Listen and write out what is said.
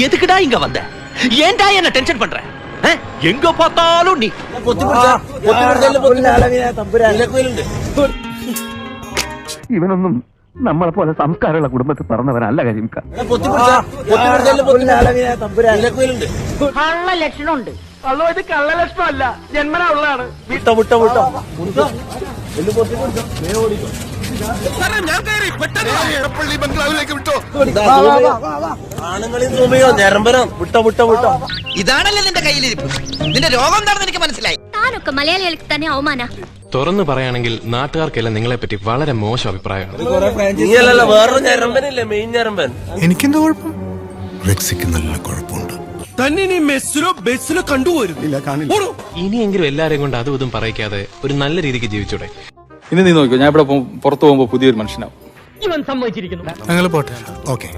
எதுக்குடா இங்க வந்த? ஏன்டா என்ன டென்ஷன் பண்ற? எங்க பார்த்தாலும் நீ ഇവനൊന്നും നമ്മളെ പോലെ സംസ്കാരമുള്ള കുടുംബത്തിൽ പറഞ്ഞവനല്ല കരിമിക്ക. കള്ള ലക്ഷണമുണ്ട്. അതോ ഇത് കള്ള ലക്ഷണമല്ല, ജന്മനാ ഉള്ളതാണ്. ഇതാണല്ലേ നിന്റെ കയ്യിലിരിപ്പ്. നിന്റെ രോഗം എന്താണെന്ന് എനിക്ക് മനസ്സിലായി. താനൊക്കെ മലയാളികൾക്ക് തന്നെ അവമാന. തുറന്നു പറയുകയാണെങ്കിൽ നാട്ടുകാർക്കെല്ലാം നിങ്ങളെ പറ്റി വളരെ മോശം അഭിപ്രായമാണ്. എനിക്കെന്താ കുഴപ്പം? റെക്സിക്ക് നല്ല കുഴപ്പമുണ്ട്. ഇനിയെങ്കിലും എല്ലാരെയും കൊണ്ട് അതും ഇതും പറയിക്കാതെ ഒരു നല്ല രീതിക്ക് ജീവിച്ചൂടെ? ഇനി നീ നോക്കിയോ, ഞാൻ ഇവിടെ പുറത്തു പോകുമ്പോ പുതിയൊരു മനുഷ്യനാവും. ഇവൻ സമ്മതിച്ചിരിക്കുന്നു. ഞങ്ങൾ പോട്ടെ. ഓക്കെ.